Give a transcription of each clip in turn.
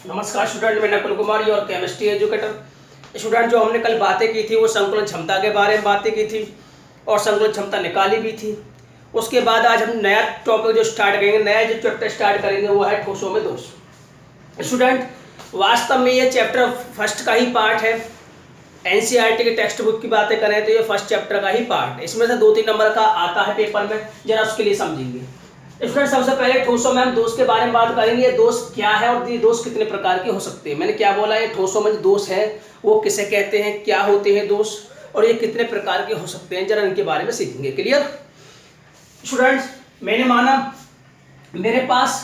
नमस्कार स्टूडेंट, मैं नकुल कुमार और केमिस्ट्री एजुकेटर। स्टूडेंट, जो हमने कल बातें की थी वो संकुलन क्षमता के बारे में बातें की थी और संकुलन क्षमता निकाली भी थी। उसके बाद आज हम नया टॉपिक जो स्टार्ट करेंगे, नया जो चैप्टर स्टार्ट करेंगे वो है ठोसों में दोष। स्टूडेंट, वास्तव में ये चैप्टर फर्स्ट का ही पार्ट है। एनसीईआरटी के टेक्स्ट बुक की बातें करें तो ये फर्स्ट चैप्टर का ही पार्ट है। इसमें से 2-3 नंबर का आता है पेपर में, जरा उसके लिए समझेंगे। स्टूडेंट, सबसे पहले ठोसों में हम दोष के बारे में बात करेंगे। दोष क्या है और ये दोष कितने प्रकार के हो सकते हैं। मैंने क्या बोला, ये ठोसों में जो दोष है वो किसे कहते हैं, क्या होते हैं दोष और ये कितने प्रकार के हो सकते हैं, जरा इनके बारे में सीखेंगे। क्लियर स्टूडेंट्स, मैंने माना मेरे पास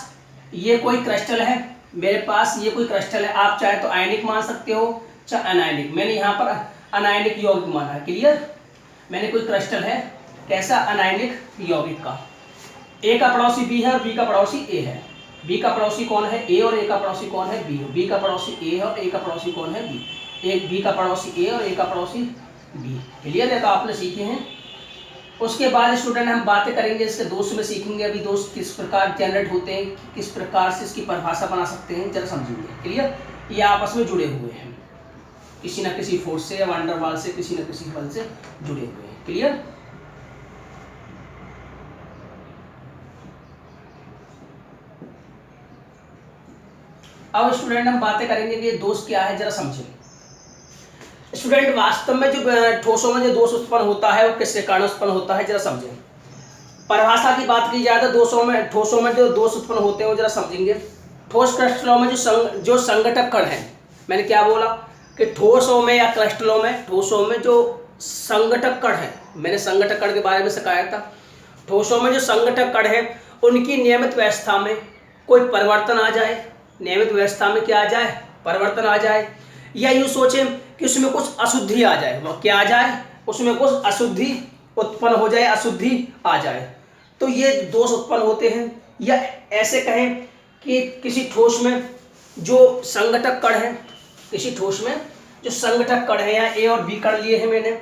ये कोई क्रिस्टल है, मेरे पास ये कोई क्रिस्टल है। आप चाहे तो आयनिक मान सकते हो चाहे अनायनिक। मैंने यहाँ पर अनायनिक यौगिक माना है। क्लियर, मैंने कोई क्रिस्टल है कैसा, अनायनिक यौगिक का। ए का पड़ोसी बी है और बी का पड़ोसी ए है। बी का पड़ोसी कौन है, ए, और ए का पड़ोसी कौन है, बी। बी का पड़ोसी ए है और ए का पड़ोसी कौन है, बी। एक बी का पड़ोसी ए और ए का पड़ोसी बी। क्लियर है, तो आपने सीखे हैं। उसके बाद स्टूडेंट हम बातें करेंगे इसके दोष में, सीखेंगे अभी दोष किस प्रकार जनरेट होते हैं, किस प्रकार से इसकी परिभाषा बना सकते हैं, जरा समझेंगे। क्लियर, ये आपस में जुड़े हुए हैं, किसी न किसी फोर्स से या वंडरवाल से, किसी न किसी बल से जुड़े हुए हैं। क्लियर, अब स्टूडेंट हम बातें करेंगे कि ये दोष क्या है, जरा समझें। स्टूडेंट, वास्तव में जो ठोसों में जो दोष उत्पन्न होता है वो किसके कारण उत्पन्न होता है, जरा समझें। परिभाषा की बात की जाए तो ठोसों में जो दोष उत्पन्न होते हैं वो जरा समझेंगे। ठोस क्रिस्टलों में जो संघटक कण है, मैंने क्या बोला कि ठोसों में या क्रिस्टलों में, ठोसों में जो संघटक कण है, मैंने संघटक कण के बारे में सिखाया था। ठोसों में जो संघटक कण है उनकी नियमित व्यवस्था में कोई परिवर्तन आ जाए, नियमित व्यवस्था में क्या आ जाए, परिवर्तन आ जाए, या यूँ सोचें कि उसमें कुछ अशुद्धि आ जाए। वो क्या आ जाए, उसमें कुछ अशुद्धि उत्पन्न हो जाए, अशुद्धि आ जाए, तो ये दोष उत्पन्न होते हैं। या ऐसे कहें कि किसी ठोस में जो संघटक कण है, किसी ठोस में जो संघटक कण है, या ए और बी कण लिए हैं मैंने,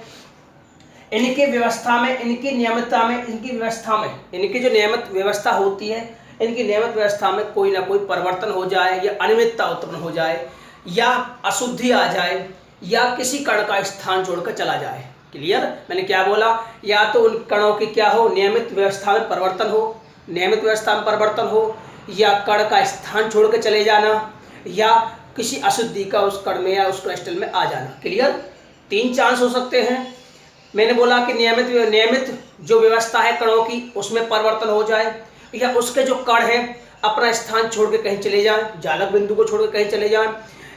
इनके व्यवस्था में, इनकी नियमितता में, इनकी व्यवस्था में, इनकी जो नियमित व्यवस्था होती है, इनकी नियमित व्यवस्था में कोई ना कोई परिवर्तन हो जाए, या अनियमितता उत्पन्न हो जाए, या अशुद्धि आ जाए, या किसी कण का स्थान छोड़कर चला जाए। क्लियर, मैंने क्या बोला, या तो उन कणों की क्या हो, नियमित व्यवस्था में परिवर्तन हो, नियमित व्यवस्था में परिवर्तन हो, या कण का स्थान छोड़ के चले जाना, या किसी अशुद्धि का उस कण में या उस क्रिस्टल में आ जाना। क्लियर, 3 चांस हो सकते हैं। मैंने बोला कि नियमित जो व्यवस्था है कणों की उसमें परिवर्तन हो जाए, या उसके जो कण है अपना स्थान छोड़ के कहीं चले जाएं, जालक बिंदु को छोड़ के कहीं चले जाएं,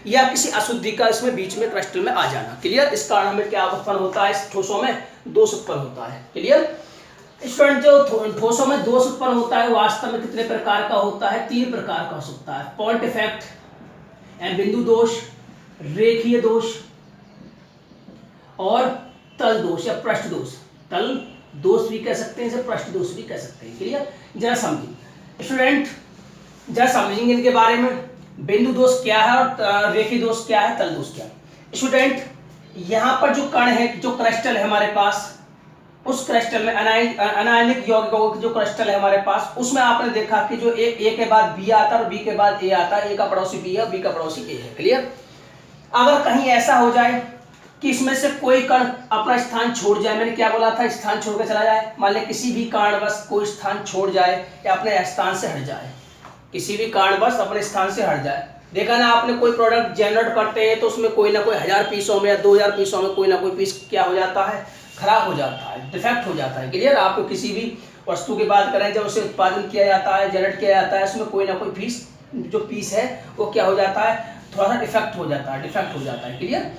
या किसी अशुद्धि का इसमें बीच में क्रिस्टल में आ जाना। क्लियर, इस कारण हमें क्या उत्पन्न होता है, इस ठोसों में दोष उत्पन्न होता है। क्लियर स्टूडेंट, जो ठोसों में दोष उत्पन्न होता है वास्तव में कितने प्रकार का होता है, 3 प्रकार का हो सकता है। पॉइंट इफेक्ट एंड बिंदु दोष, रेखीय दोष और तल दोष या पृष्ठ दोष। तल दोष भी कह सकते हैं, इसे पृष्ठ दोष भी कह सकते हैं। क्लियर, जरा समझिए स्टूडेंट, जरा समझेंगे इनके बारे में। बिंदु दोष क्या है और रेखीय दोष क्या है, तल दोष क्या है। स्टूडेंट, यहाँ पर जो कण है, जो क्रिस्टल है हमारे पास, उस क्रिस्टल में अनायनिक यौगिकों जो क्रिस्टल है हमारे पास, उसमें आपने देखा कि जो ए के बाद बी आता है और बी के बाद ए आता है, ए का पड़ोसी बी है, बी का पड़ोसी ए है। क्लियर, अगर कहीं ऐसा हो जाए कि इसमें से कोई कण अपना स्थान छोड़ जाए, मैंने क्या बोला था, स्थान छोड़ के चला जाए, मान लें किसी भी कारणवश कोई स्थान छोड़ जाए या अपने स्थान से हट जाए, किसी भी कारणवश अपने स्थान से हट जाए। देखा ना आपने, कोई प्रोडक्ट जनरेट करते हैं तो उसमें कोई ना कोई 1000 पीसों में या 2000 पीसों में कोई ना कोई पीस क्या हो जाता है, खराब हो जाता है, डिफेक्ट हो जाता है। क्लियर, आपको किसी भी वस्तु की बात करें, जब उसे उत्पादन किया जाता है, जनरेट किया जाता है, उसमें कोई ना कोई पीस जो पीस है वो क्या हो जाता है, थोड़ा सा डिफेक्ट हो जाता है, डिफेक्ट हो जाता है। क्लियर,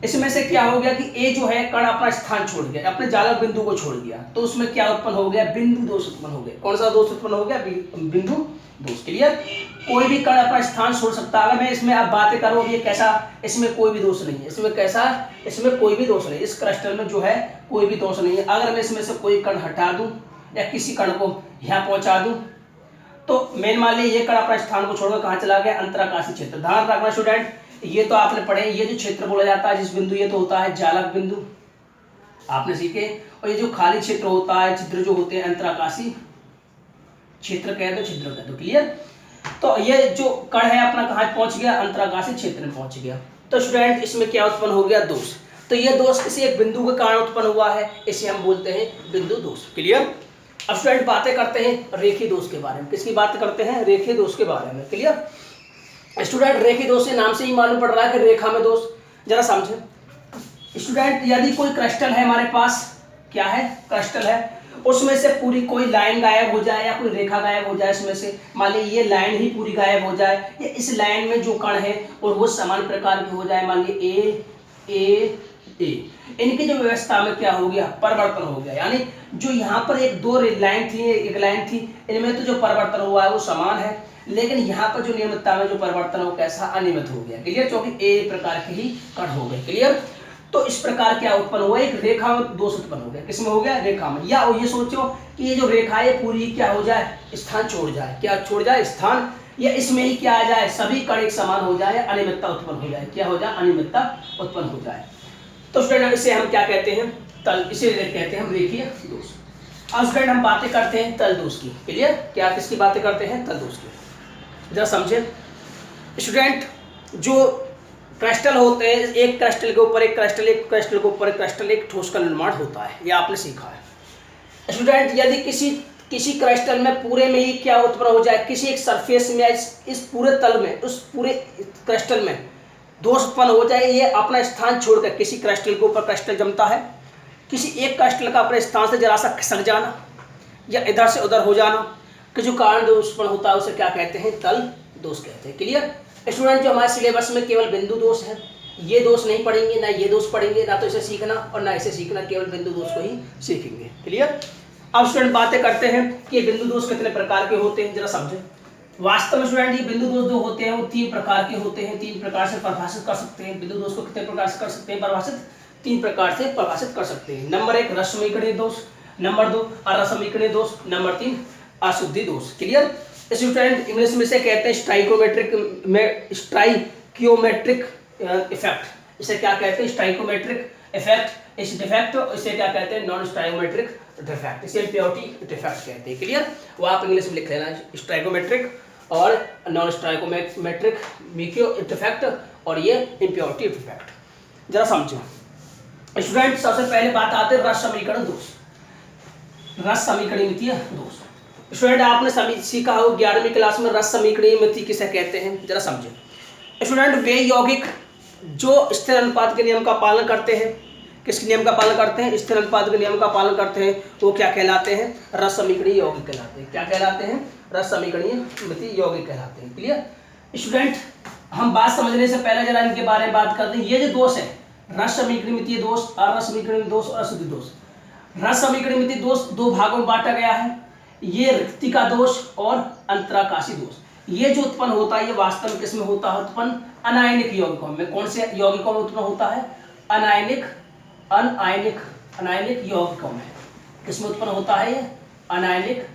इसमें से क्या हो गया कि ए जो है कण अपना स्थान छोड़ गया, अपने जालक बिंदु को छोड़ गया, तो उसमें क्या उत्पन्न हो गया, बिंदु दोष उत्पन्न हो गया। कौन सा दोष उत्पन्न हो गया, बिंदु दोष। क्लियर, कोई भी कण अपना स्थान छोड़ सकता है। अगर मैं इसमें आप बातें करूँ, ये कैसा, इसमें कोई भी दोष नहीं है, इसमें कैसा, इसमें कोई भी दोष नहीं, इस क्रिस्टल में जो है कोई भी दोष नहीं है। अगर मैं इसमें से कोई कण हटा दूं या किसी कण को यहाँ पहुंचा दूं, तो मेन मान लीजिए ये कण अपना स्थान को छोड़कर कहाँ चला गया, अंतराकाशी क्षेत्र। ध्यान रखना स्टूडेंट, ये तो आपने पढ़े, ये जो क्षेत्र बोला जाता है जिस बिंदु, ये तो होता है जालक बिंदु, आपने सीखे। और ये जो खाली क्षेत्र होता है, छिद्र जो होते हैं, अंतराकाशी क्षेत्र कह दो, छिद्र कह दो। क्लियर, तो ये जो कण है अपना कहाँ पहुंच गया, अंतराकाशीय क्षेत्र में पहुंच गया। तो स्टूडेंट इसमें क्या उत्पन्न हो गया, दोष। तो ये दोष किसी एक बिंदु के कारण उत्पन्न हुआ है, इसे हम बोलते हैं बिंदु दोष। क्लियर। अब स्टूडेंट बातें करते हैं रेखीय दोष के बारे में। किसकी बात करते हैं, रेखीय दोष के बारे में। क्लियर। स्टूडेंट रेखीय दोष से नाम से ही मालूम पड़ रहा है कि रेखा में दोष। जरा समझे स्टूडेंट, यदि कोई क्रिस्टल है हमारे पास, क्या है, क्रिस्टल है, उसमें से पूरी कोई लाइन गायब हो जाए या कोई रेखा गायब हो जाए, इसमें से मान लीजिए ये लाइन ही पूरी गायब हो जाए, या इस लाइन में जो कण है और वो समान प्रकार के हो जाए, मान लीजिए ए, इनकी जो व्यवस्था में क्या हो गया, परिवर्तन हो गया। यानी जो यहाँ पर एक दो लाइन थी, एक लाइन थी, इनमें तो जो परिवर्तन हुआ है वो समान है, लेकिन यहाँ पर जो नियमितता में जो परिवर्तन हो कैसा, अनियमित हो गया। क्लियर। क्योंकि ए प्रकार के ही कण हो गए। क्लियर। तो इस प्रकार क्या उत्पन्न हुआ, एक रेखा में दोष उत्पन्न हो गया। किसमें हो गया, रेखा में। या ये सोचो कि ये जो रेखा है पूरी क्या हो जाए, स्थान छोड़ जाए। क्या छोड़ जाए, स्थान, या इसमें ही क्या आ जाए, सभी कण एक समान हो जाए, अनियमितता उत्पन्न हो जाए। क्या हो जाए, अनियमितता उत्पन्न हो जाए। तो स्टूडेंट इसे हम क्या कहते हैं, तल, इसे कहते हैं हम रेखीय दोष। अब स्टूडेंट हम बातें करते हैं तल दोष की। क्लियर। क्या किसकी बातें करते हैं, तल दोष की। जरा समझे स्टूडेंट, जो क्रिस्टल होते हैं, एक क्रिस्टल के ऊपर एक क्रिस्टल, एक क्रिस्टल के ऊपर एक क्रिस्टल, एक ठोस का निर्माण होता है, ये आपने सीखा है। स्टूडेंट यदि किसी क्रिस्टल में पूरे में ही क्या उत्पन्न हो जाए, किसी एक सरफेस में, इस पूरे तल में, उस पूरे क्रिस्टल में दोष उत्पन्न हो जाए, ये अपना स्थान छोड़कर किसी क्रिस्टल के ऊपर क्रिस्टल जमता है, किसी एक क्रिस्टल का अपने स्थान से जरा सा खिसक जाना या इधर से उधर हो जाना, कि जो कारण दोष उत्पन्न होता है उसे क्या कहते हैं, तल दोष कहते हैं। क्लियर। स्टूडेंट जो हमारे सिलेबस में केवल बिंदु दोष है, ये दोष नहीं पढ़ेंगे, ना ये दोष पढ़ेंगे, ना तो इसे सीखना और ना इसे सीखना, केवल बिंदु दोष को ही सीखेंगे। क्लियर। अब स्टूडेंट बातें करते हैं कि ये बिंदु दोष कितने प्रकार के होते हैं, जरा समझे। वास्तव में स्टूडेंट ये बिंदु दोष जो होते हैं वो 3 प्रकार के होते हैं, 3 प्रकार से परिभाषित कर सकते हैं। बिंदु दोष को कितने प्रकार से कर सकते हैं परिभाषित, 3 प्रकार से परिभाषित कर सकते हैं। नंबर 1 रसमीकरणीय दोष, नंबर 2 अरसमीकरणीय दोष, नंबर 3 अशुद्धि दोष। क्लियर। स्टूडेंट इंग्लिश में से कहते हैं स्टाइकियोमेट्रिक इफेक्ट। इसे क्या कहते हैं, स्टाइकियोमेट्रिक इफेक्ट। इस डिफेक्ट इसे क्या कहते हैं, नॉन स्टाइकियोमेट्रिक डिफेक्ट। इसे इम्प्योरिटी डिफेक्ट कहते हैं। क्लियर। वो आप इंग्लिश में लिख लेना, स्टाइकियोमेट्रिक और नॉन स्टाइकियोमेट्रिक डिफेक्ट, और ये इम्प्योरिटी डिफेक्ट। जरा समझो स्टूडेंट, सबसे पहले बात आते हैं रस समीकरण दोष, रस समीकरणीय दोष। स्टूडेंट आपने सीखा हो 11वीं क्लास में रस समीकरणीय किसे कहते हैं, जरा समझे। स्टूडेंट वे यौगिक जो स्थिर अनुपात के नियम का पालन करते हैं, किस नियम का पालन करते हैं, स्थिर अनुपात के नियम का पालन करते हैं, वो क्या कहलाते हैं, रस समीकरणीय यौगिक कहलाते हैं। क्या कहलाते हैं, रस समीकरणीय यौगिक कहलाते हैं। क्लियर। स्टूडेंट हम बात समझने से पहले जरा इनके बारे में बात करते हैं। ये जो दोष है, रस समीकरणीय दोष, अरस समीकरणीय दोष और अशुद्धि दोष। रस समीकरणीय दोष 2 भागों में बांटा गया है, ये रिक्तिका दोष और अंतराकाशी दोष। ये जो उत्पन्न होता है ये वास्तव में किसमें होता है उत्पन्न, अनायनिक यौगिकों में। कौन से यौगिकों में उत्पन्न होता है, अनायनिक यौगिकों में। किसमें उत्पन्न होता है ये, अनायनिक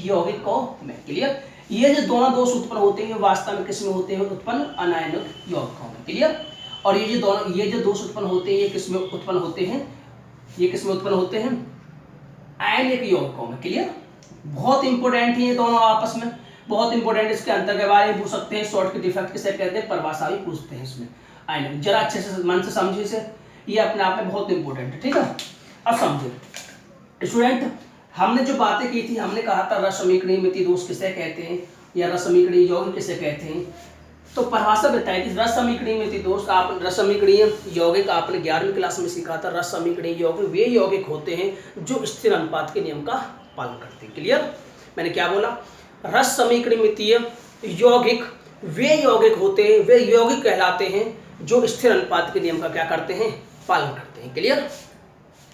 यौगिकों में। क्लियर। ये जो दोनों दोष उत्पन्न होते हैं वास्तव में किसमें होते हैं उत्पन्न, अनायनिक यौगिकों में। क्लियर। और ये जो दोष उत्पन्न होते हैं ये किसमें उत्पन्न होते हैं, ये किसमें उत्पन्न होते हैं, आयनिक यौगिकों में। क्लियर। बहुत इंपॉर्टेंट है ये दोनों आपस में, बहुत इंपॉर्टेंट। इसके अंतर के बारे में पूछ सकते हैं, शॉर्ट की डिफेक्ट किसे कहते हैं, परिभाषा भी पूछते हैं इसमें। आयनिक जरा अच्छे से मन से समझिए इसे, ये अपने आप में बहुत इंपॉर्टेंट है। ठीक है। अब समझिए स्टूडेंट, हमने जो बातें की थी, हमने कहा था रस समीकरणीय दोष किसे कहते हैं या रस समीकरणीय यौगिक किसे कहते हैं। तो परिभाषा बताई थी रस समीकरणीय दोष, आप रस समीकरणीय यौगिक आपने 11वीं क्लास में सीखा था। रस समीकरणीय यौगिक वे यौगिक होते हैं जो स्थिर अनुपात के नियम का पालन करते हैं। क्लियर। मैंने क्या बोला, रस समीकरणीय यौगिक वे यौगिक होते हैं, वे यौगिक कहलाते हैं जो स्थिर अनुपात के नियम का क्या करते हैं, पालन करते हैं। क्लियर।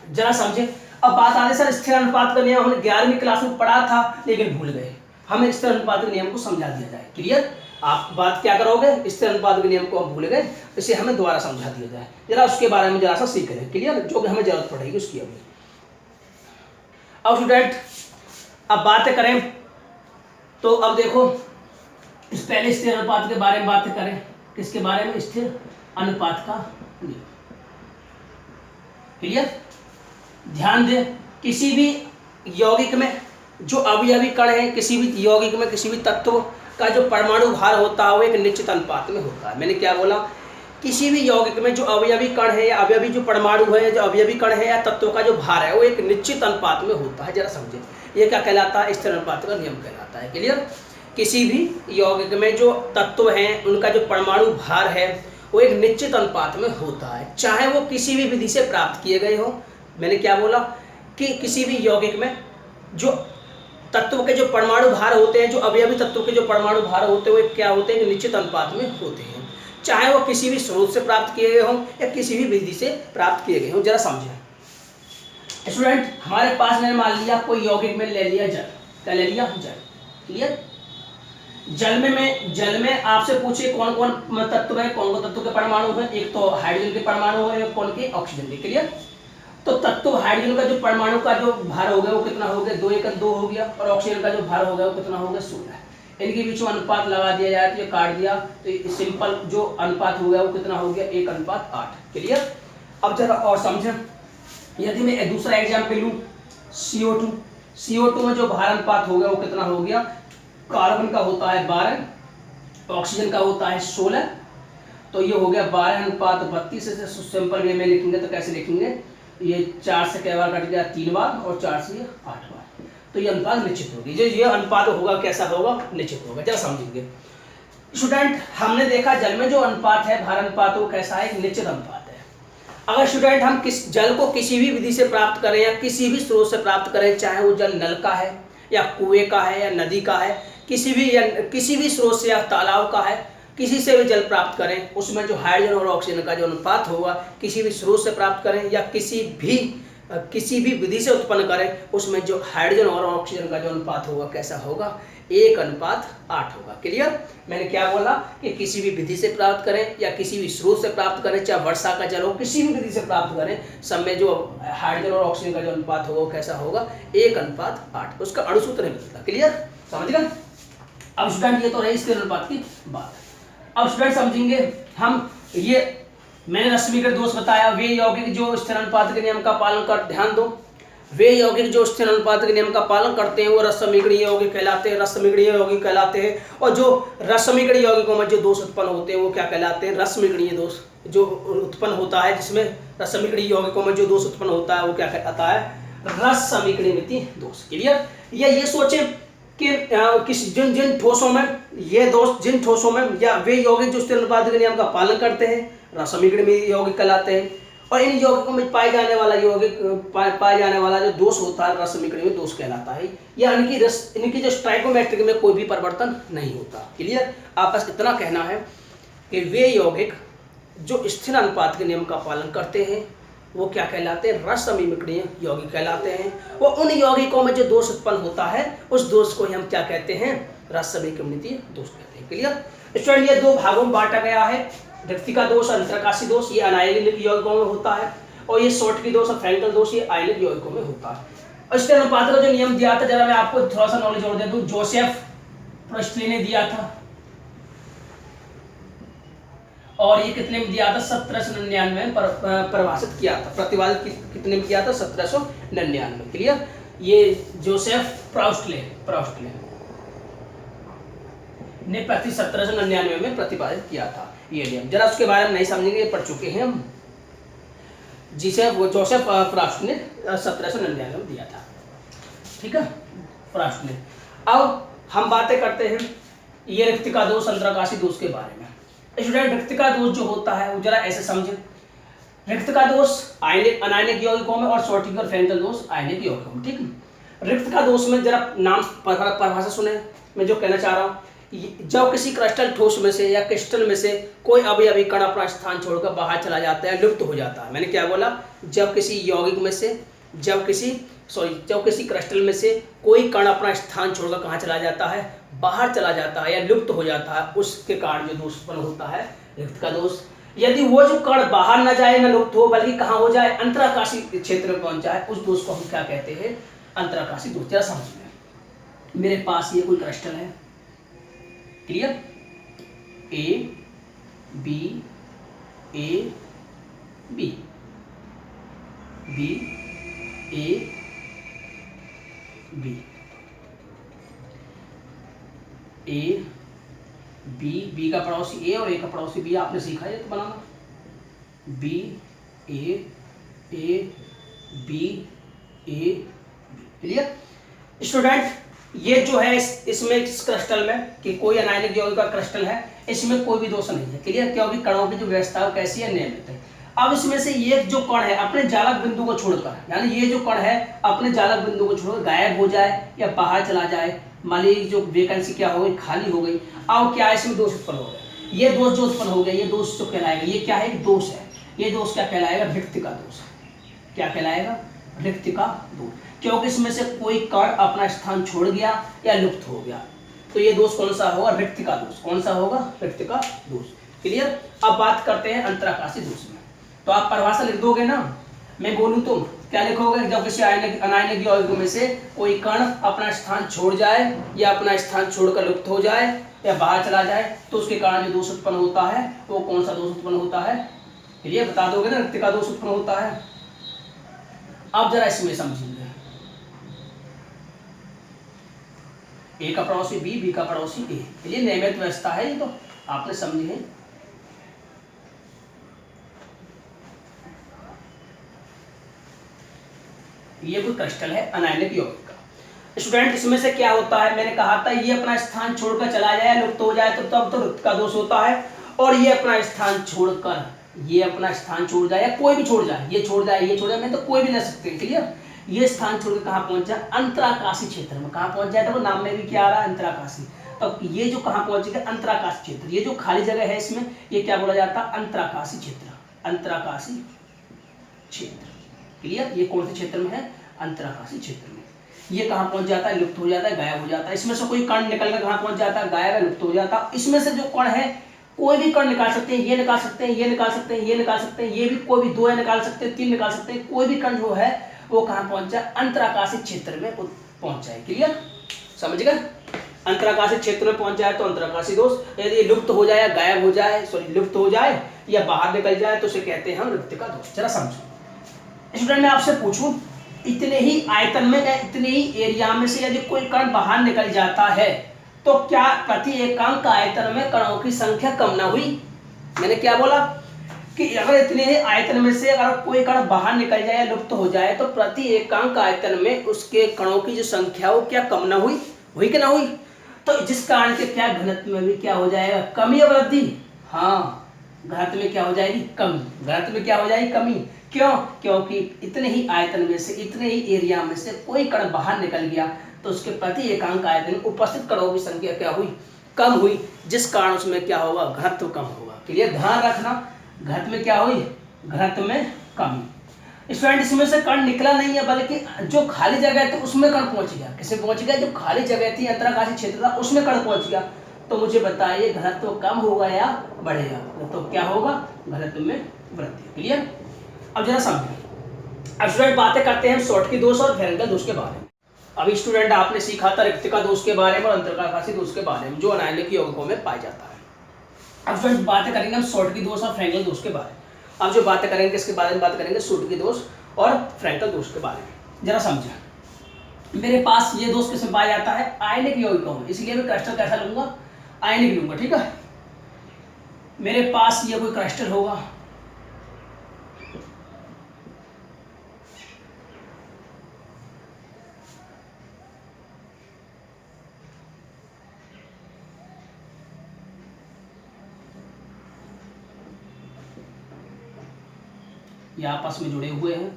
जरा समझे। अब बात आने सर स्थिर अनुपात का नियम हमने 11वीं क्लास में पढ़ा था लेकिन भूल गए, हमें स्थिर अनुपात के नियम को समझा दिया जाए। क्लियर। आप बात क्या करोगे, स्थिर अनुपात के नियम को हम भूल गए, इसे हमें दोबारा समझा दिया जाए, जरा उसके बारे में जरा सा सीख लें। क्लियर। जो कि हमें जरूरत पड़ेगी उसकी अभी। अब स्टूडेंट अब बातें करें तो अब देखो, इस पहले स्थिर अनुपात के बारे में बातें करें। किसके बारे में, स्थिर अनुपात का नियम। क्लियर। ध्यान दें, किसी भी यौगिक में जो अवयवी कण है, किसी भी यौगिक में किसी भी तत्व का जो परमाणु भार होता है वो एक निश्चित अनुपात में होता है। मैंने क्या बोला, किसी भी यौगिक में जो अवयवी कण है या अवयवी जो परमाणु है, जो अवयवी कण है या तत्वों का जो भार है वो एक निश्चित अनुपात में होता है। जरा समझे, ये क्या कहलाता है, स्थिर अनुपात का नियम कहलाता है। क्लियर। किसी भी यौगिक में जो तत्व हैं उनका जो परमाणु भार है वो एक निश्चित अनुपात में होता है, चाहे वो किसी भी विधि से प्राप्त किए गए हो। मैंने क्या बोला कि किसी भी यौगिक में जो तत्व के जो परमाणु भार होते हैं, जो अवयवी तत्व के जो परमाणु भार होते हैं वो क्या होते हैं, निश्चित अनुपात में होते हैं, चाहे वो किसी भी स्रोत से प्राप्त किए गए हों या किसी भी विधि से प्राप्त किए गए हों। जरा समझें स्टूडेंट, हमारे पास मैंने मान लिया कोई यौगिक में ले लिया जल, क्या ले लिया, जल। क्लियर। जल में आपसे पूछे कौन कौन तत्व है, कौन कौन तत्व के परमाणु है, एक तो हाइड्रोजन के परमाणु है, कौन के, ऑक्सीजन के। क्लियर। तो तत्व हाइड्रोजन का जो परमाणु का जो भार हो गया वो कितना हो गया, 2 × 2 हो गया, और ऑक्सीजन का जो भार हो गया वो कितना हो गया, 16। इनके बीच में अनुपात लगा दिया जाए तो ये काट दिया तो सिंपल जो अनुपात हो गया वो कितना हो गया, 1:8। क्लियर। अब जरा और समझें, यदि मैं दूसरा एग्जाम्पल लूँ, CO2 में जो भार अनुपात हो गया वो कितना हो गया, कार्बन का होता है 12, ऑक्सीजन का होता है 16, तो ये हो गया 12:32। से सिंपल वे में लिखेंगे तो कैसे लिखेंगे, ये 4 से कई बार कट गया, 3 बार, और 4 से 8 बार, तो ये अनुपात निश्चित होगी। जो ये अनुपात होगा कैसा होगा, निश्चित होगा। जरा समझेंगे स्टूडेंट, हमने देखा जल में जो अनुपात है, भार अनुपात, वो कैसा है, निश्चित अनुपात है। अगर स्टूडेंट हम जल को किसी भी विधि से प्राप्त करें या किसी भी स्रोत से प्राप्त करें, चाहे वो जल नल का है या कुएं का है या नदी का है, किसी भी स्रोत से या तालाब का है, किसी से भी जल प्राप्त करें, उसमें जो हाइड्रोजन और ऑक्सीजन का जो अनुपात होगा, किसी भी स्रोत से प्राप्त करें या किसी भी विधि से उत्पन्न करें, उसमें जो हाइड्रोजन और ऑक्सीजन का जो अनुपात होगा कैसा होगा, 1:8 होगा। क्लियर। मैंने क्या बोला कि किसी भी विधि से प्राप्त करें या किसी भी स्रोत से प्राप्त करें, चाहे वर्षा का जल हो, किसी भी विधि से प्राप्त करें, सब में जो हाइड्रोजन और ऑक्सीजन का जो अनुपात होगा कैसा होगा, 1:8। उसका अणुसूत्र नहीं बदलता। क्लियर, समझ गए। अब स्टूडेंट ये तो रही स्थिर अनुपात की बात। अब स्टूडेंट समझेंगे हम, ये मैंने रश्मिकृत दोष बताया, वे यौगिक जो स्थिर अनुपात के नियम का पालन कर, ध्यान दो, वे यौगिक जो स्थिर अनुपात के नियम का पालन करते हैं वो रससमीकरणीय यौगिक कहलाते हैं, रससमीकरणीय यौगिक कहलाते हैं। और जो रससमीकरणीय यौगिकों में जो दोष उत्पन्न होते हैं वो क्या कहलाते हैं, रससमीकरणीय दोष जो उत्पन्न होता है, जिसमें रससमीकरणीय यौगिकों में जो दोष उत्पन्न होता है वो क्या कहलाता है, रससमीकरणीय दोष। क्लियर। ये सोचें कि जिन ठोसों में ये दोष, जिन ठोसों में या वे यौगिक जो स्थिर अनुपात के नियम का पालन करते हैं रससमीकरणीय यौगिक कहलाते हैं, और इन यौगिकों में पाए जाने वाला जो दोष होता है रससमीकरणीय दोष कहलाता है। या इनकी जो स्टोइकोमेट्रिक में कोई भी परिवर्तन नहीं होता। क्लियर। आप बस इतना कहना है कि वे यौगिक जो स्थिर अनुपात के नियम का पालन करते हैं वो क्या कहलाते हैं, रससमीकरणीय यौगिक कहलाते हैं। वो उन यौगिकों में जो दोष उत्पन्न होता है उस दोष को हम क्या कहते हैं, रससमीकरणीय दोष कहते हैं। क्लियर। स्टूडेंट, ये 2 भागों में बांटा गया है, रिक्तिका दोष और अंतरकाशी दोष, ये अनायनिक यौगिकों में होता है, और ये शॉर्टकी दोष और फ्रैंकल दोष ये आयनिक यौगिकों में होता है। और स्थिर अनुपात का जो नियम दिया था, जरा मैं आपको थोड़ा सा नॉलेज और दे दूं, जोसेफ प्रोस्टले ने दिया था, और ये कितने में दिया था, 1799 में परिभाषित किया था, प्रतिपादित कितने में किया था, 1799। क्लियर। ये जोसेफ प्रोस्टले ने 1799 में प्रतिपादित किया था ये नियम। जरा उसके बारे में नहीं समझेंगे, पढ़ चुके हैं हम, जिसे वो जोसेफ फ्रास्ट ने 1799 में दिया था। ठीक है, फ्रास्ट ने। अब हम बातें करते हैं ये रिक्तिका दोष, अंतरकाशी दोष के बारे में। स्टूडेंट, रिक्तिका दोष जो होता है वो जरा ऐसे समझे, रिक्तिका दोष अनायनिक यौगिकों में और शॉर्टकी और फ्रैंकल दोष आयनिक यौगिकों में। ठीक है। रिक्तिका दोष में जरा नाम परिभाषा सुने, मैं जो कहना चाह रहा हूँ, जब किसी क्रिस्टल ठोस में से या क्रिस्टल में से कोई अवयवी कण अपना स्थान छोड़कर बाहर चला जाता है, लुप्त हो जाता है। मैंने क्या बोला, जब किसी यौगिक में से जब किसी क्रिस्टल में से कोई कण अपना स्थान छोड़कर कहाँ चला जाता है, बाहर चला जाता है या लुप्त हो जाता है, उसके कारण जो दोष उत्पन्न होता है रिक्तिका दोष। यदि वो जो कण बाहर न जाए न लुप्त हो, बल्कि कहाँ हो जाए, अंतराकाशी क्षेत्र में पहुंच जाए, उस दोष को हम क्या कहते हैं, अंतराकाशी दोष। जरा समझ, मेरे पास ये कोई क्रिस्टल है, clear, A B A B B A B A और ए का पड़ोसी बी, आपने सीखा है तो बनाना, B A B A, clear student. ये जो है इसमें इस क्रिस्टल में कि कोई अनायनिक यौगिक का क्रिस्टल है, इसमें कोई भी दोष नहीं है, क्लियर, क्योंकि कणों की जो व्यवस्था है कैसी है, नियमित है। अब इसमें से ये जो कण है अपने जालक बिंदु को छोड़कर, यानी ये जो कण है अपने जालक बिंदु को छोड़कर गायब हो जाए या बाहर चला जाए, मान लीजिए जो वैकेंसी क्या हो गई, खाली हो गई, अब क्या इसमें दोष उत्पन्न हो गया, ये दोष जो उत्पन्न हो गया, ये दोष जो कहलाएगा, ये क्या है, एक दोष है, ये दोष क्या कहलाएगा, रिक्ति का दोष। क्या कहलाएगा, रिक्ति का दोष, क्योंकि इसमें से कोई कण अपना स्थान छोड़ गया या लुप्त हो गया, तो ये दोष कौन सा होगा, रिक्ति का दोष। कौन सा होगा, रिक्ति का दोष, क्लियर। अब बात करते हैं अंतराकाशी दोष में, तो आप परिभाषा लिख दोगे ना, मैं बोलूं तो क्या लिखोगे, जब किसी अनायनिक यौगिक में से कोई कण अपना स्थान छोड़ जाए या अपना स्थान छोड़कर लुप्त हो जाए या बाहर चला जाए, तो उसके कारण जो दोष उत्पन्न होता है वो कौन सा दोष उत्पन्न होता है, क्लियर, बता दोगे ना, रिक्ति का दोष उत्पन्न होता है। अब जरा इसमें समझिए, ए का पड़ोसी बी, बी का पड़ोसी ए, ये नियमित व्यवस्था है, ये तो आपने समझे हैं। ये कोई क्रिस्टल है अनायनिक यौगिक का। स्टूडेंट इसमें से क्या होता है, मैंने कहा था ये अपना स्थान छोड़कर चला जाए, लुप्त हो जाए, तो तब तो रिक्ति का दोष होता है, और ये अपना स्थान छोड़कर, ये अपना स्थान छोड़ जाए या कोई भी छोड़ जाए, ये छोड़ जाए, ये छोड़ जाए, मैं तो कोई भी ले सकते हैं, क्लियर, ये स्थान छोड़कर कहाँ पहुंच जाए, अंतराकाशी क्षेत्र में, कहाँ पहुंच जाए, तो नाम में भी क्या आ रहा है, अंतराकाशी। तो ये जो कहाँ पहुंचेगा, अंतराकाशी क्षेत्र, ये जो खाली जगह है इसमें ये क्या बोला जाता है, अंतराकाशी क्षेत्र, अंतराकाशी क्षेत्र, क्लियर। ये कौन से क्षेत्र में है, अंतराकाशी क्षेत्र में। ये कहाँ पहुंच जाता है, लुप्त हो जाता है, गायब हो जाता है, इसमें से कोई कण निकलकर कहाँ पहुंच जाता है, गायब है, लुप्त हो जाता है। इसमें से जो कण है कोई भी कण निकाल सकते हैं, ये निकाल सकते हैं, ये निकाल सकते हैं, ये निकाल सकते हैं, ये भी कोई भी दो निकाल सकते हैं, तीन निकाल सकते हैं, कोई भी कण जो है वो कहाँ पहुंच जाए, अंतराकाशी क्षेत्र में पहुंच जाए, क्लियर, समझ गए। अंतराकाशी क्षेत्र में पहुंच जाए तो अंतराकाशी दोष, यदि लुप्त हो जाए, गायब हो जाए, सॉरी लुप्त हो जाए या बाहर निकल जाए तो उसे कहते हैं हम रिक्ति का दोष। जरा समझो स्टूडेंट, मैं आपसे पूछूं, इतने ही आयतन में या इतने ही एरिया में से यदि कोई कण बाहर निकल जाता है तो क्या प्रति एकांक आयतन में कणों की संख्या कम ना हुई। मैंने क्या बोला कि अगर इतने ही आयतन में से अगर कोई कण बाहर निकल जाए या लुप्त हो जाए तो प्रति एकांक आयतन में उसके कणों की जो संख्या हो क्या कम ना हुई, हुई कि ना हुई। तो जिस कारण से क्या घनत्व में भी क्या हो जाएगा, कमी या वृद्धि, हाँ घनत्व में क्या हो जाएगी, कमी, घनत्व में क्या हो जाएगी, कमी। क्यों, क्योंकि इतने ही आयतन में से, इतने ही एरिया में से कोई कण बाहर निकल गया तो उसके प्रति एकांक आयतन में उपस्थित कणों की संख्या क्या हुई, कम हुई, जिस कारण उसमें क्या होगा, घनत्व कम होगा, क्लियर, ध्यान रखना, घनत्व में क्या हुई, घनत्व में कमी। स्टूडेंट इसमें से कण निकला नहीं है बल्कि जो खाली जगह थी उसमें कण पहुंच गया, किसमें पहुंच गया, जो खाली जगह थी अंतराकाशी क्षेत्र था उसमें कण पहुंच गया। तो मुझे बताइए घनत्व कम होगा या बढ़ेगा, तो क्या होगा, घनत्व में वृद्धि, क्लियर। अब जरा समझिए, अब स्टूडेंट बातें करते हैं शॉर्टकी दोष और फ्रेंकल दोष के बारे में। अभी स्टूडेंट आपने सीखा था रिक्ति का दोष के बारे में और अंतराकाशी दोष के बारे में जो अनायनिक यौगिकों में पाया जाता है। अब स्टूडेंट बातें करेंगे हम शॉर्टकी दोष और फ्रेंकल दोष के बारे में। अब जो बातें करेंगे इसके बारे में बात करेंगे शॉर्टकी दोष और फ्रेंकल दोष के बारे में। जरा समझे, मेरे पास ये दोष किसमें पाया जाता है, आयनिक यौगिकों में, इसलिए मैं क्रिस्टल कैसा लूंगा, आयनिक लूंगा, ठीक है। मेरे पास ये कोई क्रिस्टल होगा, ये आपस में जुड़े हुए हैं,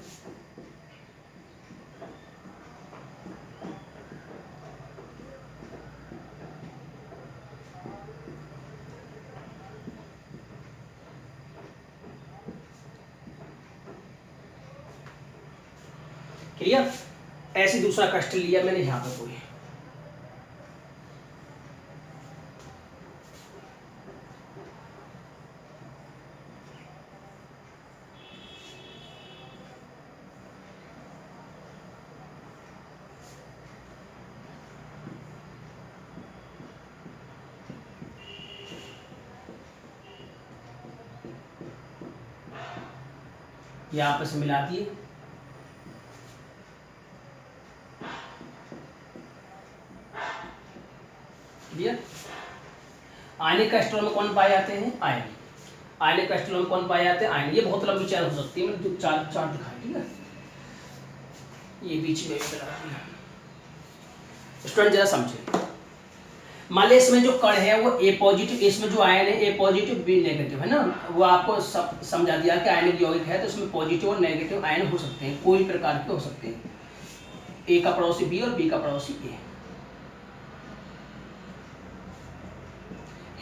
क्लियर। ऐसे दूसरा क्रिस्टल लिया मैंने यहां पर कोई, ये आपस में मिला दिए, क्लियर। आयनिक क्राइस्टल में कौन पाए जाते हैं? आयन। आयनिक क्राइस्टल में कौन पाए जाते हैं? आयन। ये बहुत लंबी चैन हो सकती है, मैंने जो चार्ट दिखाया, ठीक है, ये बीच में भी लगा दिया। स्टूडेंट जरा समझे, मान लीजिए इसमें जो कण है वो ए पॉजिटिव, इसमें जो आयन है ए पॉजिटिव बी नेगेटिव है ना, वो आपको समझा दिया कि आयनिक यौगिक है तो इसमें पॉजिटिव और नेगेटिव आयन हो सकते हैं, कोई प्रकार के हो सकते हैं, ए का पड़ोसी बी और बी का पड़ोसी ए।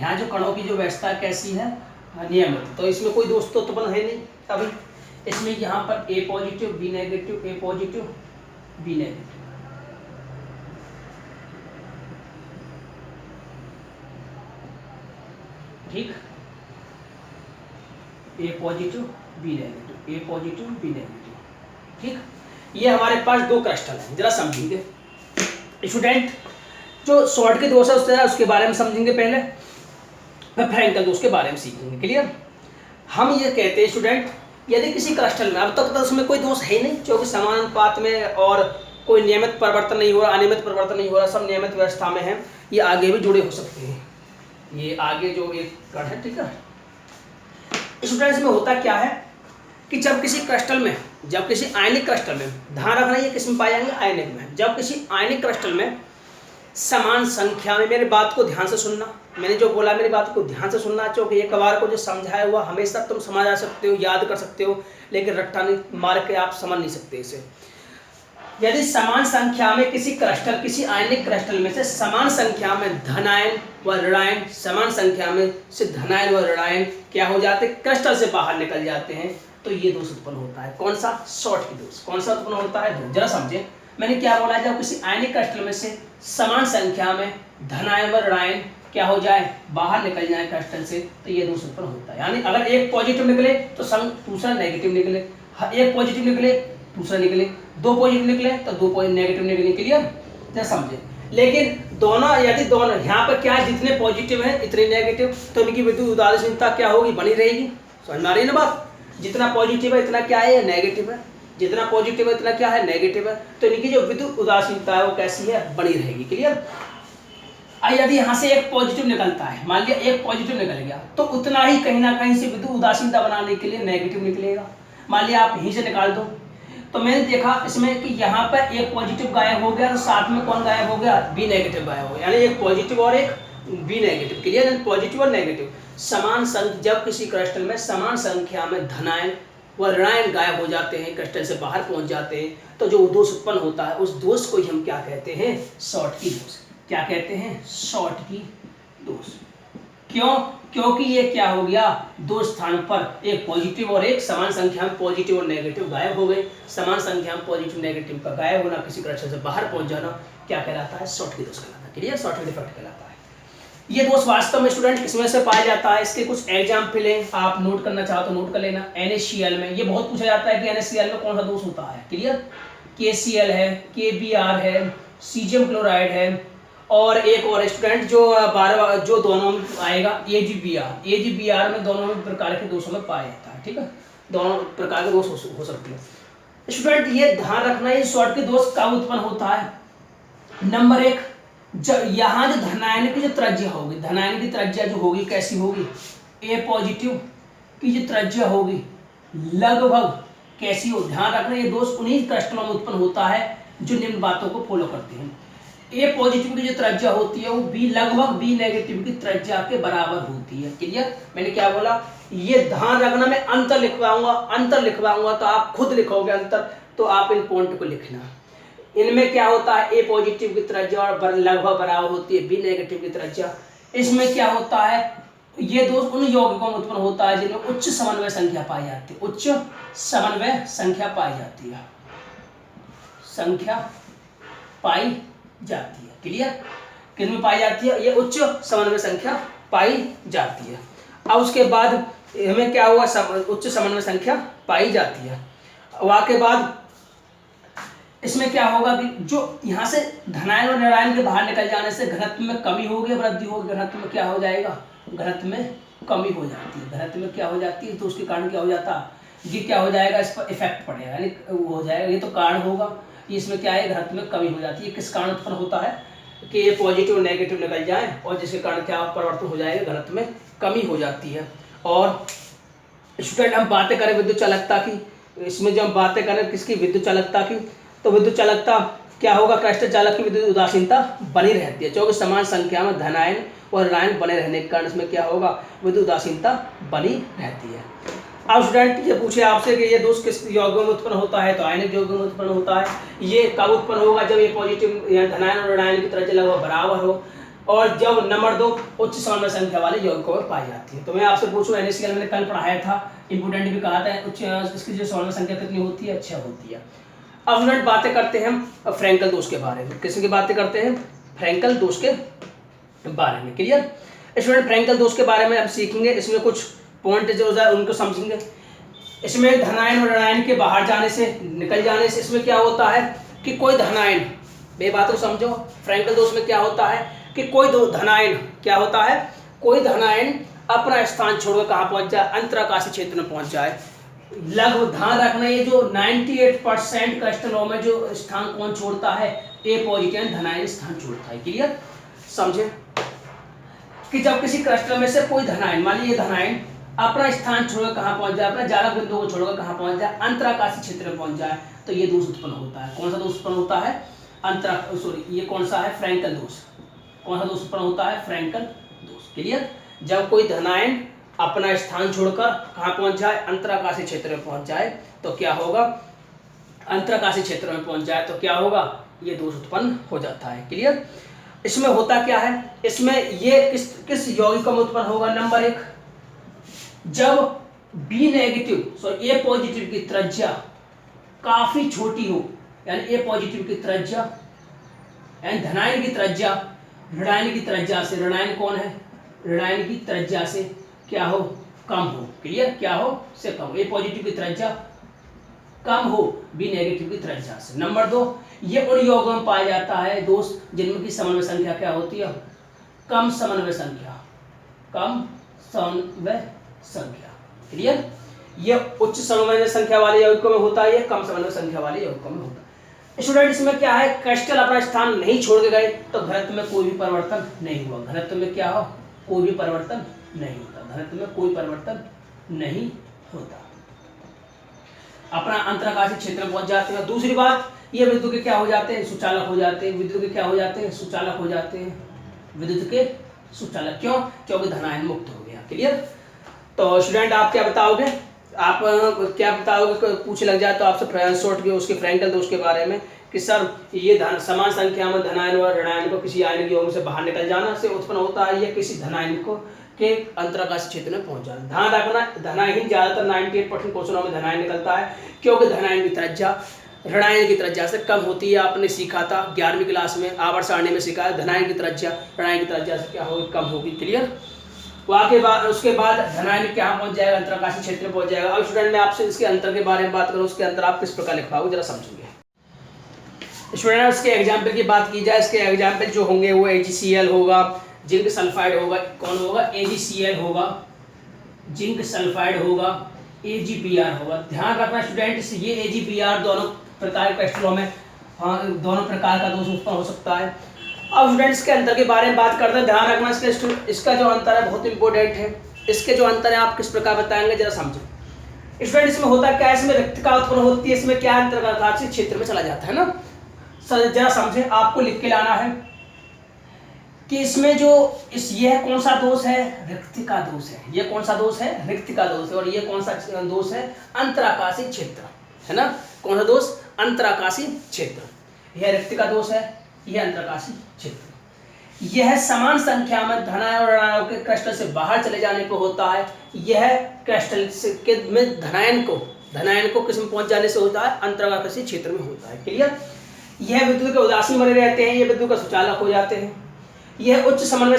यहाँ जो कणों की जो व्यवस्था कैसी है? नियमित। तो इसमें कोई दोष तो उत्पन्न है नहीं अभी। इसमें यहाँ पर ए पॉजिटिव बी नेगेटिव, ए पॉजिटिव बी नेगेटिव, ठीक, ए पॉजिटिव बी नेगेटिव, ए पॉजिटिव बी नेगेटिव, ठीक। ये हमारे पास दो क्रिस्टल हैं, जरा समझेंगे स्टूडेंट। जो शॉर्ट के दोष है उसके बारे में समझेंगे पहले, फिर फ्रैंकल दोष के बारे में सीखेंगे। क्लियर? हम ये कहते हैं स्टूडेंट, यदि किसी क्रिस्टल में अब तक तो उसमें कोई दोष है नहीं, क्योंकि समान अनुपात में और कोई नियमित परिवर्तन नहीं हो रहा, अनियमित परिवर्तन नहीं हो रहा, सब नियमित व्यवस्था में है, ये आगे भी जुड़े हो सकते हैं, ये आगे जो एक कण है, ठीक है। स्टूडेंट्स में होता क्या है कि जब किसी क्रिस्टल में, जब किसी आयनिक क्रिस्टल में, ध्यान रखना ये किस में पाए जाएंगे? आयनिक में। जब किसी आयनिक क्रिस्टल में समान संख्या में, मेरी बात को ध्यान से सुनना, मैंने जो बोला मेरी बात को ध्यान से सुनना, क्योंकि एक बार को जो समझाया हुआ हमेशा तुम समझ आ सकते हो, याद कर सकते हो, लेकिन रट्टा नहीं मार के आप समझ नहीं सकते इसे। यदि समान संख्या में किसी क्रिस्टल, किसी आयनिक क्रिस्टल में से समान संख्या में धनायन व ऋणायन, समान संख्या में से धनायन व ऋणायन क्या हो जाते हैं? क्रिस्टल से बाहर निकल जाते हैं, तो ये दोष उत्पन्न होता है। कौन सा? शॉर्ट की दोष। कौन सा उत्पन्न होता है? जरा समझे, मैंने क्या बोला? जब किसी आयनिक क्रिस्टल में से समान संख्या में धनायन व ऋणायन क्या हो जाए? बाहर निकल जाए क्रिस्टल से, तो ये दोष उत्पन्न होता है। यानी अगर एक पॉजिटिव निकले तो दूसरा नेगेटिव निकले, एक पॉजिटिव निकले दूसरा निकले, दो पॉजिटिव निकले तो दो नेगेटिव निकले। क्लियर? जरा समझे। लेकिन दोनों, यदि दोनों यहाँ पर क्या, जितने पॉजिटिव हैं इतने नेगेटिव, तो इनकी विद्युत उदासीनता क्या होगी? बनी रहेगी। समझ में आ रही है ना बात? जितना पॉजिटिव है इतना क्या है? नेगेटिव है। जितना पॉजिटिव है इतना क्या है? नेगेटिव है। तो इनकी जो विद्युत उदासीनता है वो कैसी है? बनी रहेगी। क्लियर? यदि यहाँ से एक पॉजिटिव निकलता है, मान लिया एक पॉजिटिव निकल गया, तो उतना ही कहीं ना कहीं से विद्युत उदासीनता बनाने के लिए नेगेटिव निकलेगा। मान लिया आप यहीं से निकाल दो, तो मैंने देखा इसमें कि यहाँ पर एक पॉजिटिव गायब हो गया, तो साथ में कौन गायब हो गया? बी नेगेटिव गायब हो गया, यानी एक पॉजिटिव और एक बी नेगेटिव। क्लियर? पॉजिटिव और नेगेटिव समान संख्या, जब किसी क्रिस्टल में समान संख्या में धनायन व ऋणायन गायब हो जाते हैं, क्रिस्टल से बाहर पहुंच जाते हैं, तो जो दोष उत्पन्न होता है उस दोष को ही हम क्या कहते हैं? शॉर्ट की दोष। क्या कहते हैं? शॉर्ट की दोष। क्यों? क्योंकि ये क्या हो गया? दो स्थान पर एक पॉजिटिव और एक समान संख्या में पॉजिटिव और नेगेटिव गायब हो गए। समान संख्या में पॉजिटिव नेगेटिव का गायब होना, किसी क्रिस्टल से बाहर पहुंच जाना, क्या कहलाता है? शॉर्ट की दोष कहलाता है। क्लियर? शॉर्ट डिफेक्ट कहलाता है। ये दोष वास्तव में स्टूडेंट किसमें से पाया जाता है? इसके कुछ एग्जाम्पल हैं, आप नोट करना चाहो तो नोट कर लेना। NaCl में ये बहुत पूछा जाता है कि NaCl में कौन सा दोष होता है। क्लियर? KCl है, KBr है, सीजियम क्लोराइड है, और एक और स्टूडेंट जो दोनों में आएगा AgBr। AgBr में दोनों प्रकार के दोषों में पाया जाता है। ठीक है? दोनों प्रकार के दोष हो सकते हैं। स्टूडेंट ये ध्यान रखना, ये शॉर्ट के दोष कब उत्पन्न होता है? नंबर एक, यहाँ जो धनायन की जो त्रिज्या होगी, धनायन की त्रिज्या जो होगी कैसी होगी? ए पॉजिटिव की जो त्रिज्या होगी लगभग कैसी हो? ध्यान रखना, ये दोष उन्हीं क्रिस्टलों में उत्पन्न होता है जो निम्न बातों को फॉलो करते हैं। ए पॉजिटिव की जो त्रिज्या होती है वो बी लगभग बी नेगेटिव की त्रिज्या के बराबर होती है। क्लियर? मैंने क्या बोला? ये ध्यान रखना, मैं अंतर लिखवाऊंगा तो आप खुद लिखोगे अंतर, तो आप इन पॉइंट को लिखना। इनमें क्या होता है? ए पॉजिटिव की त्रिज्या और लगभग बराबर होती है बी नेगेटिव की त्रिज्या। इसमें क्या होता है? ये दोष उन यौगिकों में उत्पन्न होता है जिनमें उच्च समन्वय संख्या पाई जाती है। उच्च समन्वय संख्या पाई जाती है, संख्या पाई जाती है। क्लियर? किसमें पाई जाती है? ये उच्च समन्वय संख्या पाई जाती है। अब उसके बाद हमें क्या हुआ? उच्च समन्वय संख्या पाई जाती है। के बाद इसमें क्या होगा कि जो यहाँ से धनायन और ऋणायन के बाहर निकल जाने से घनत्व में कमी होगी, वृद्धि होगी। घनत्व में क्या हो जाएगा? घनत्व में कमी हो जाती है। घनत्व में क्या हो जाती है? तो उसके कारण क्या हो जाता है? ये क्या हो जाएगा? इस पर इफेक्ट पड़ेगा, यानी वो हो जाएगा। ये तो कारण होगा, इसमें क्या है? घनत्व में कमी हो जाती है। किस कारण उत्पन्न होता है? कि ये पॉजिटिव और नेगेटिव निकल जाए, और जिसके कारण क्या परिवर्तन हो जाएगा, घनत्व में कमी हो जाती है। और स्टूडेंट हम बातें करें विद्युत चालकता की, इसमें जब हम बातें करें किसकी, विद्युत चालकता की, तो विद्युत चालकता क्या होगा, क्रिस्टल चालक की विद्युत उदासीनता बनी रहती है, क्योंकि समान संख्या में धनायन और ऋणायन बने रहने के कारण इसमें क्या होगा, विद्युत उदासीनता बनी रहती है। अब स्टूडेंट ये पूछे आपसे कि ये दोष किस यौगिक में उत्पन्न होता है, तो आयनिक यौगिक में उत्पन्न होता है। ये कब उत्पन्न होगा, जब ये पॉजिटिव धनायन और ऋणायन की त्रिज्या लगभग बराबर हो, और जब नंबर 2 उच्च समन्वय संख्या वाले यौगिकों में पाई जाती है। तो मैं आपसे पूछूं, NaCl मैंने कल पढ़ाया था, इंपोर्टेंट भी कहा था, उच्च इसकी जो समन्वय संख्या कितनी होती है, 6 होती है। अब स्टूडेंट बातें करते हैं हम फ्रैंकल दोष के बारे में। किसकी बातें करते हैं, फ्रैंकल दोष के बारे में। क्लियर स्टूडेंट, फ्रैंकल दोष के बारे में अब सीखेंगे, इसमें कुछ पॉइंट जो है उनको समझेंगे। इसमें धनायन और ऋणायन के बाहर जाने से, निकल जाने से इसमें क्या होता है कि कोई धनायन, ये बात को समझो, फ्रैंकल दोष में क्या होता है कि कोई दो धनायन, क्या होता है, कोई धनायन अपना स्थान छोड़कर कहाँ पहुंच जाए, अंतराकाशीय क्षेत्र में पहुंच जाए। लगभग ध्यान रखना, ये जो 98% क्रिस्टलों में जो स्थान कौन छोड़ता है, ए पॉजिटिव धनायन स्थान छोड़ता है। क्लियर समझे कि जब किसी क्रिस्टल में से कोई धनायन, मान लीजिए धनायन अपना स्थान छोड़कर कहाँ पहुंच जाए, अपना जालक बिंदु को छोड़कर कहाँ पहुंच जाए, अंतराकाशीय क्षेत्र में पहुंच जाए, तो ये दोष उत्पन्न होता है। कौन सा दोष उत्पन्न होता है, ये कौन सा है, फ्रैंकल दोष। कौन सा दोष उत्पन्न होता है, फ्रैंकल दोष। क्लियर, जब कोई धनायन अपना स्थान छोड़कर कहाँ पहुंच जाए, अंतराकाशीय क्षेत्र में पहुंच जाए, तो क्या होगा, अंतराकाशीय क्षेत्र में पहुंच जाए तो क्या होगा, ये दोष उत्पन्न हो जाता है। क्लियर, इसमें होता क्या है, इसमें ये किस यौगिक में उत्पन्न होगा, नंबर 1, जब बी नेगेटिव सॉरी ए पॉजिटिव की त्रिज्या काफी छोटी हो, यानी ए पॉजिटिव की त्रिज्या यानी धनायन की त्रिज्या ऋणायन की त्रिज्या से, ऋणायन कौन है, ऋणायन की त्रिज्या से क्या हो, कम हो। क्लियर, क्या हो, से कम, ए पॉजिटिव की त्रिज्या कम हो बी नेगेटिव की त्रिज्या से। नंबर 2, ये उन यौगिकों में पाया जाता है दोष जिनमें की समन्वय संख्या क्या होती है, कम समन्वय संख्या, कम समन्वय संख्या। क्लियर, ये उच्च समन्वय संख्या वाले यौगिकों में होता है, ये कम समन्वय संख्या वाले यौगिकों में होता है। स्टूडेंट, इसमें क्या है, क्रिस्टल अपना स्थान नहीं छोड़ के गए तो घनत्व में कोई भी परिवर्तन नहीं हुआ। घनत्व में क्या हो, कोई भी परिवर्तन नहीं होता, घनत्व में कोई परिवर्तन नहीं होता, अपना अंतराकाशीय क्षेत्र में पहुंच जाते हैं। दूसरी बात, ये विद्युत के क्या हो जाते हैं, सुचालक हो जाते हैं। विद्युत के क्या हो जाते हैं, सुचालक हो जाते हैं। विद्युत के सुचालक क्यों, क्योंकि धनायन मुक्त हो गया। क्लियर, तो स्टूडेंट आप क्या बताओगे, आप क्या बताओगे, पूछ लग जाए तो आपसे शॉर्ट के उसके फ्रैंकल दोष के बारे में कि सर ये समान संख्या में धनायन और ऋणायन को किसी आयनिक यौगिक से बाहर निकल जाना से उत्पन्न होता है, या किसी धनायन को के अंतराकाशीय क्षेत्र में पहुंच जाना। ध्यान रखना, धनायन ज्यादातर 98% क्वेश्चनों में धनायन निकलता है, क्योंकि धनायन की त्रिज्या ऋणायन की त्रिज्या से कम होती है। आपने सीखा था 11वीं क्लास में आवर्त सारणी में सीखा है, धनायन की त्रिज्या ऋणायन की त्रिज्या से क्या होगी, कम होगी। क्लियर, उसके बाद धनायन क्या पहुंच जाएगा, अंतराकाशीय क्षेत्र में पहुंच जाएगा। अब स्टूडेंट मैं आपसे इसके अंतर के बारे में बात करूं, उसके अंतर आप किस प्रकार लिख पाओगे जरा समझेंगे। स्टूडेंट, इसके एग्जाम्पल की बात की जाए, इसके एग्जाम्पल जो होंगे वो AgCl होगा, जिंक सल्फाइड होगा, कौन होगा, AgCl होगा, जिंक सल्फाइड होगा, AgBr होगा। ध्यान रखना स्टूडेंट, ये AgBr दोनों प्रकार के क्रिस्टलों में दोनों प्रकार का दोष उत्पन्न हो सकता है। अब स्टूडेंट्स के अंतर के बारे में बात करते हैं। ध्यान रखना, इसका जो अंतर है बहुत इंपॉर्टेंट है। इसके जो अंतर है आप किस प्रकार बताएंगे जरा समझो। स्टूडेंट, इसमें होता क्या है, इसमें रिक्तिका उत्पन्न होती है, इसमें क्या अंतराकाशीय क्षेत्र में चला जाता है ना, जरा समझे, आपको लिख के लाना है कि इसमें जो यह कौन सा दोष है, रिक्तिका दोष है। ये कौन सा दोष है, रिक्तिका दोष है। और ये कौन सा दोष है, अंतराकाशीय क्षेत्र है ना। कौन सा दोष, अंतराकाशीय क्षेत्र। यह रिक्तिका दोष है, यह अंतराकाशीय क्षेत्र। यह समान संख्या में धनायन और ऋणायन के क्रिस्टल से बाहर चले जाने पर होता है। यह क्रिस्टल में धनायन को किस में पहुंच जाने से होता है, अंतराकाशीय क्षेत्र में होता है। क्लियर, यह विद्युत के उदासीन बने रहते हैं, ये विद्युत का सुचालक हो जाते हैं। यह उच्च समन्वय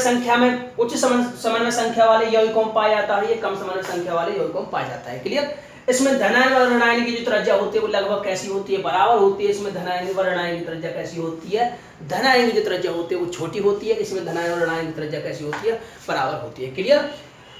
संख्या वाले यौगिकों में पाया जाता है, ये कम समन्वय संख्या वाले यौगिकों में पाया जाता है। क्लियर, इसमें धनायन और ऋणायन की जो त्रिज्या होती है वो लगभग कैसी होती है, बराबर होती है। इसमें धनायन और ऋणायन की त्रिज्या कैसी होती है, धनायन की जो त्रिज्या होती है वो छोटी होती है, इसमें धनायन और ऋणायन की त्रिज्या कैसी होती है, बराबर होती है। क्लियर,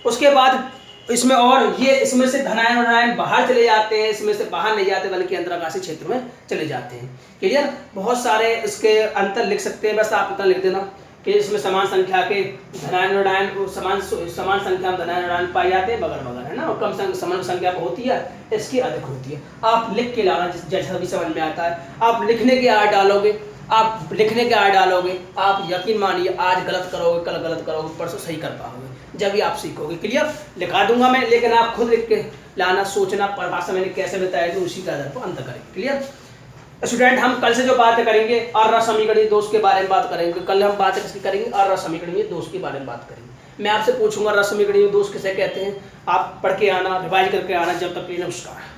उसके बाद इसमें और ये इसमें से धनायन ऋणायन बाहर चले जाते हैं, इसमें से बाहर नहीं जाते बल्कि अंतराकाशीय क्षेत्र में चले जाते हैं। क्लियर? बहुत सारे इसके अंतर लिख सकते हैं, बस आप इतना लिख देना कि इसमें समान संख्या के धनायन ऋणायन समान संख्या में धनायन ऋणायन पाए जाते हैं बगल बगल, है ना, और कम समान संख्या पर होती है, इसकी अधिक होती है। आप लिख के लाना जैसा भी समझ में आता है। आप लिखने के आर डालोगे, आप लिखने के आर डालोगे, आप यकीन मानिए आज गलत करोगे, कल गलत करोगे, परसों सही कर पाओगे, जब भी आप सीखोगे। क्लियर? लिखा दूंगा मैं, लेकिन आप खुद लिख के लाना, सोचना परिभाषा मैंने कैसे बताया तो उसी के आधार पर अंतर करेंगे। Clear student? हम कल से जो बात करेंगे अर्ध समीकरणीय दोष के बारे में बात करेंगे। कल हम बात किसकी करेंगे? अर्ध समीकरणीय दोष के बारे में बात करेंगे। मैं आपसे पूछूंगा अर्ध समीकरणीय दोष किसे कहते हैं, आप पढ़ के आना, रिवाइज करके आना। जब तक के लिए नमस्कार।